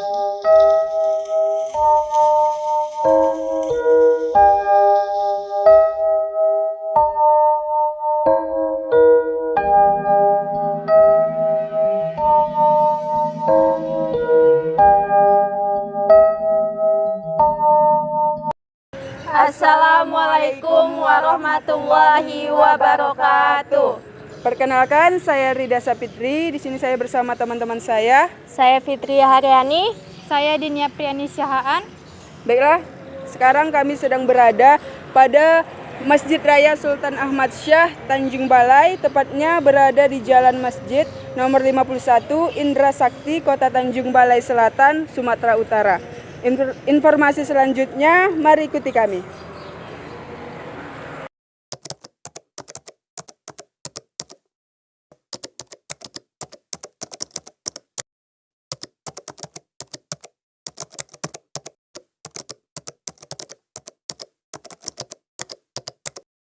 Assalamualaikum warahmatullahi wabarakatuh. Perkenalkan, saya Rida Sapitri. Di sini saya bersama teman-teman saya. Saya Fitri Haryani. Saya Dinia Priani Syahaan. Baiklah, sekarang kami sedang berada pada Masjid Raya Sultan Ahmad Syah, Tanjung Balai, tepatnya berada di Jalan Masjid nomor 51, Indra Sakti, Kota Tanjung Balai Selatan, Sumatera Utara. Informasi selanjutnya, mari ikuti kami.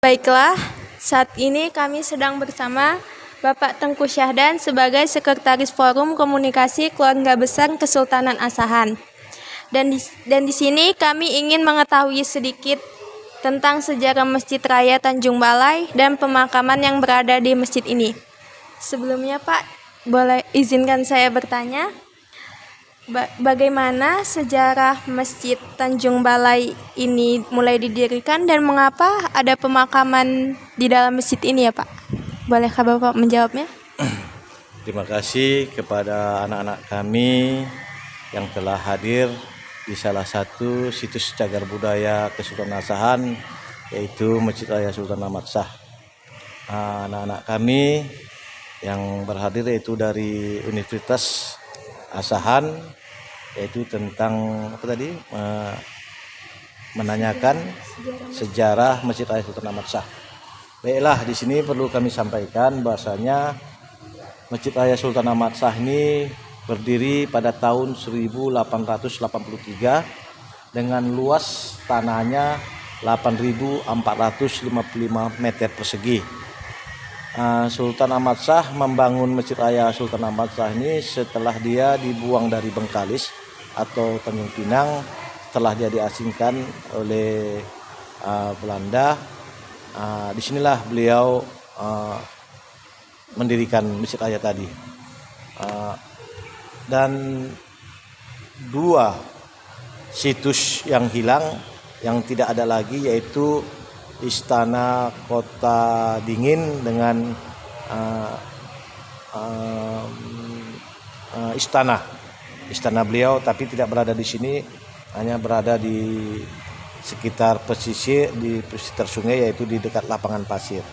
Baiklah, saat ini kami sedang bersama Bapak Tengku Syahdan sebagai Sekretaris Forum Komunikasi Keluarga Besar Kesultanan Asahan. Dan di sini kami ingin mengetahui sedikit tentang sejarah Masjid Raya Tanjung Balai dan pemakaman yang berada di masjid ini. Sebelumnya Pak, boleh izinkan saya bertanya, bagaimana sejarah Masjid Tanjung Balai ini mulai didirikan dan mengapa ada pemakaman di dalam masjid ini ya Pak? Bolehkah Bapak menjawabnya? Terima kasih kepada anak-anak kami yang telah hadir di salah satu situs cagar budaya Kesultanan Asahan, yaitu Masjid Raya Sultan Ahmad Syah. Anak-anak kami yang berhadir yaitu dari Universitas Asahan, yaitu tentang menanyakan sejarah Masjid Raya Sultan Ahmad Syah. Baiklah, di sini perlu kami sampaikan bahwasanya Masjid Raya Sultan Ahmad Syah ini berdiri pada tahun 1883 dengan luas tanahnya 8.455 meter persegi. Sultan Ahmad Syah membangun Masjid Raya Sultan Ahmad Syah ini setelah dia dibuang dari Bengkalis atau Tanjung Pinang, setelah dia diasingkan oleh Belanda. Disinilah beliau mendirikan Masjid Raya tadi. Dan dua situs yang hilang, yang tidak ada lagi, yaitu Istana Kota Dingin dengan istana beliau, tapi tidak berada di sini, hanya berada di sekitar pesisir, di sekitar sungai, yaitu di dekat lapangan pasir.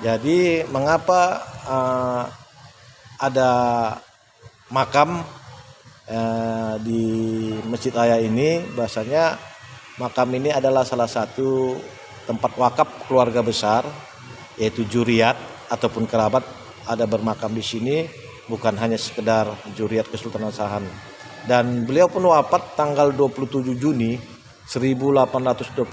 Jadi mengapa ada makam di Masjid Raya ini? Bahasanya makam ini adalah salah satu tempat wakaf keluarga besar, yaitu juriat ataupun kerabat ada bermakam di sini, bukan hanya sekedar juriat Kesultanan Asahan. Dan beliau pun wafat tanggal 27 Juni 1888,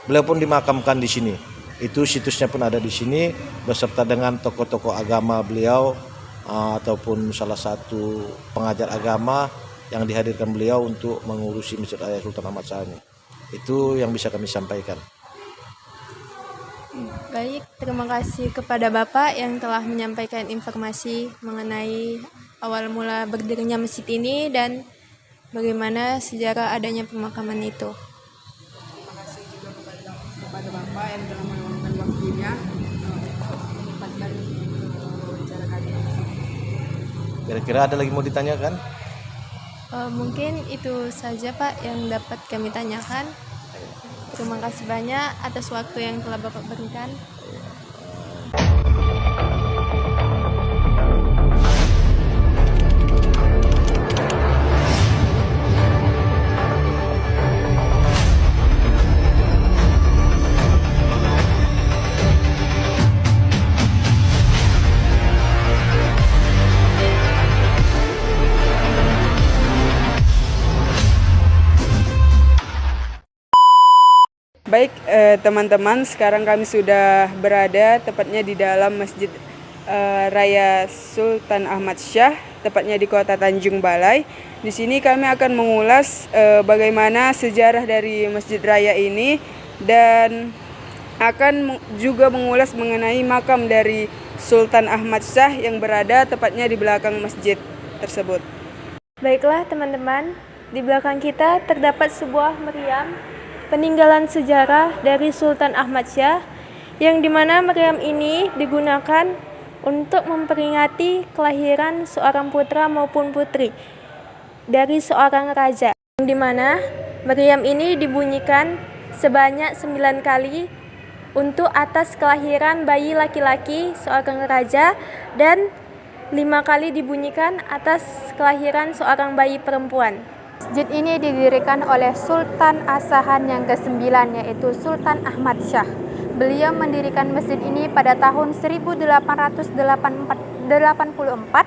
beliau pun dimakamkan di sini. Itu situsnya pun ada di sini beserta dengan tokoh-tokoh agama beliau ataupun salah satu pengajar agama yang dihadirkan beliau untuk mengurusi Masjid Raya Sultan Ahmad Syah ini. Itu yang bisa kami sampaikan. Baik, terima kasih kepada Bapak yang telah menyampaikan informasi mengenai awal mula berdirinya masjid ini dan bagaimana sejarah adanya pemakaman itu. Terima kasih juga kepada Bapak yang telah meluangkan waktunya menyempatkan wawancara kami. Kira-kira ada lagi mau ditanyakan? Mungkin itu saja Pak yang dapat kami tanyakan. Terima kasih banyak atas waktu yang telah Bapak berikan. Baik teman-teman, sekarang kami sudah berada tepatnya di dalam Masjid Raya Sultan Ahmad Syah, tepatnya di Kota Tanjung Balai. Di sini kami akan mengulas bagaimana sejarah dari Masjid Raya ini dan akan juga mengulas mengenai makam dari Sultan Ahmad Syah yang berada tepatnya di belakang masjid tersebut. Baiklah teman-teman, di belakang kita terdapat sebuah meriam peninggalan sejarah dari Sultan Ahmad Syah, yang dimana meriam ini digunakan untuk memperingati kelahiran seorang putra maupun putri dari seorang raja, yang dimana meriam ini dibunyikan sebanyak 9 kali untuk atas kelahiran bayi laki-laki seorang raja dan 5 kali dibunyikan atas kelahiran seorang bayi perempuan. Masjid ini didirikan oleh Sultan Asahan yang ke-9, yaitu Sultan Ahmad Syah. Beliau mendirikan masjid ini pada tahun 1884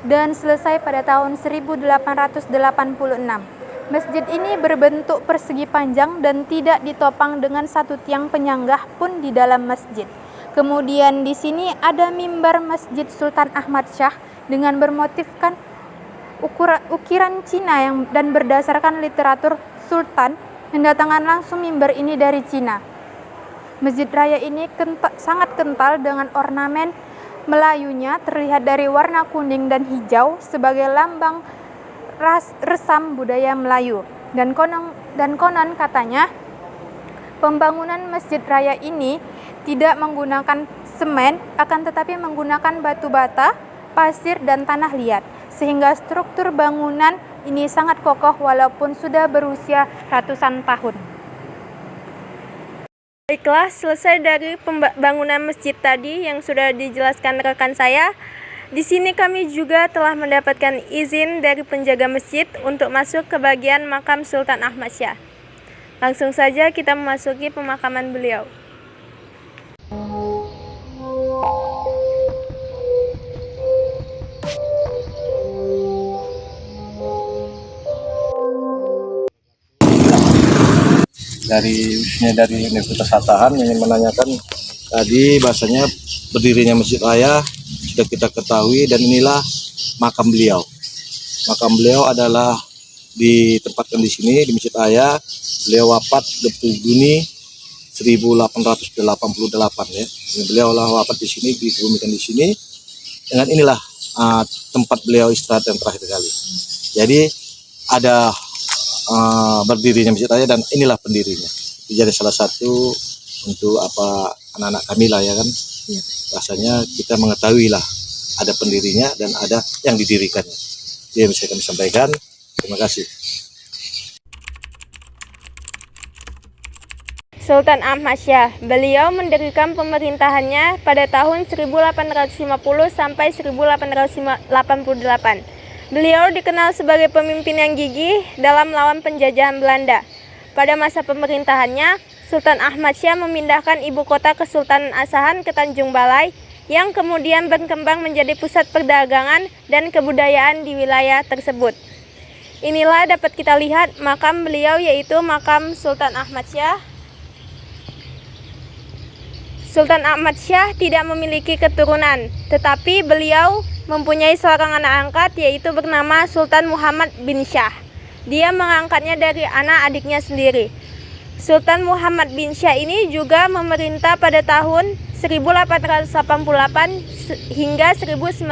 dan selesai pada tahun 1886. Masjid ini berbentuk persegi panjang dan tidak ditopang dengan satu tiang penyanggah pun di dalam masjid. Kemudian di sini ada mimbar Masjid Sultan Ahmad Syah dengan bermotifkan ukiran Cina dan berdasarkan literatur Sultan mendatangkan langsung mimbar ini dari Cina. Masjid Raya ini sangat kental dengan ornamen Melayunya terlihat dari warna kuning dan hijau sebagai lambang resam budaya Melayu. Dan konon katanya pembangunan Masjid Raya ini tidak menggunakan semen, akan tetapi menggunakan batu bata, pasir, dan tanah liat, sehingga struktur bangunan ini sangat kokoh walaupun sudah berusia ratusan tahun. Baiklah, selesai dari pembangunan masjid tadi yang sudah dijelaskan rekan saya. Di sini kami juga telah mendapatkan izin dari penjaga masjid untuk masuk ke bagian makam Sultan Ahmad Syah. Langsung saja kita memasuki pemakaman beliau. Dari Universitas Asahan ingin menanyakan tadi bahasanya berdirinya Masjid Raya sudah kita ketahui, dan inilah makam beliau. Makam beliau adalah ditempatkan di sini di Masjid Raya. Beliau wafat 20 Juni 1888 ya. Beliau lah wafat di sini, dikuburkan di sini. Dengan inilah tempat beliau istirahat yang terakhir kali. Jadi ada berdirinya Masjid Raya dan inilah pendirinya. Jadi salah satu untuk anak-anak kami lah ya kan. Rasanya kita mengetahui lah ada pendirinya dan ada yang didirikannya. Dia bisa kami sampaikan. Terima kasih. Sultan Ahmad Syah, beliau mendirikan pemerintahannya pada tahun 1850 sampai 1888. Beliau dikenal sebagai pemimpin yang gigih dalam melawan penjajahan Belanda. Pada masa pemerintahannya, Sultan Ahmad Syah memindahkan ibu kota Kesultanan Asahan ke Tanjung Balai, yang kemudian berkembang menjadi pusat perdagangan dan kebudayaan di wilayah tersebut. Inilah dapat kita lihat makam beliau, yaitu makam Sultan Ahmad Syah. Sultan Ahmad Syah tidak memiliki keturunan, tetapi beliau mempunyai seorang anak angkat, yaitu bernama Sultan Muhammad bin Syah. Dia mengangkatnya dari anak adiknya sendiri. Sultan Muhammad bin Syah ini juga memerintah pada tahun 1888 hingga 1915.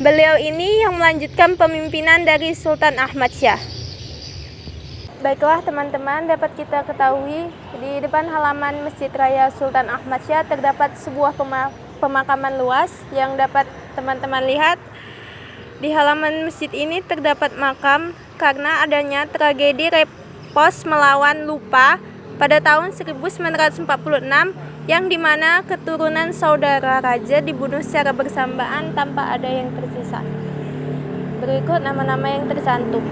Beliau ini yang melanjutkan pemimpinan dari Sultan Ahmad Syah. Baiklah teman-teman, dapat kita ketahui di depan halaman Masjid Raya Sultan Ahmad Syah terdapat sebuah pemakaman luas yang dapat teman-teman lihat. Di halaman masjid ini terdapat makam karena adanya tragedi Repos melawan Lupa pada tahun 1946 yang dimana keturunan saudara raja dibunuh secara bersamaan tanpa ada yang tersisa. Berikut nama-nama yang tercantum.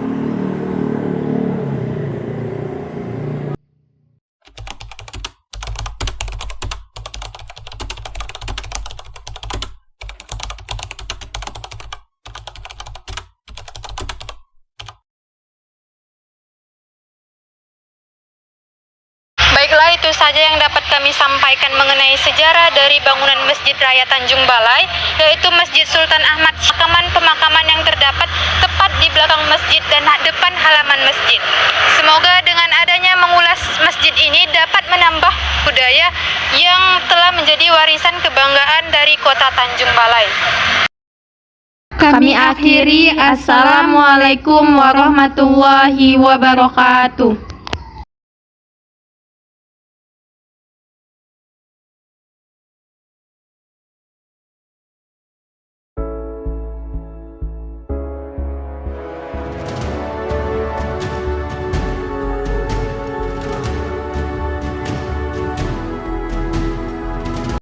Baiklah, itu saja yang dapat kami sampaikan mengenai sejarah dari bangunan Masjid Raya Tanjung Balai, yaitu Masjid Sultan Ahmad, pemakaman yang terdapat tepat di belakang masjid dan depan halaman masjid. Semoga dengan adanya mengulas masjid ini dapat menambah budaya yang telah menjadi warisan kebanggaan dari Kota Tanjung Balai. Kami akhiri, Assalamualaikum warahmatullahi wabarakatuh.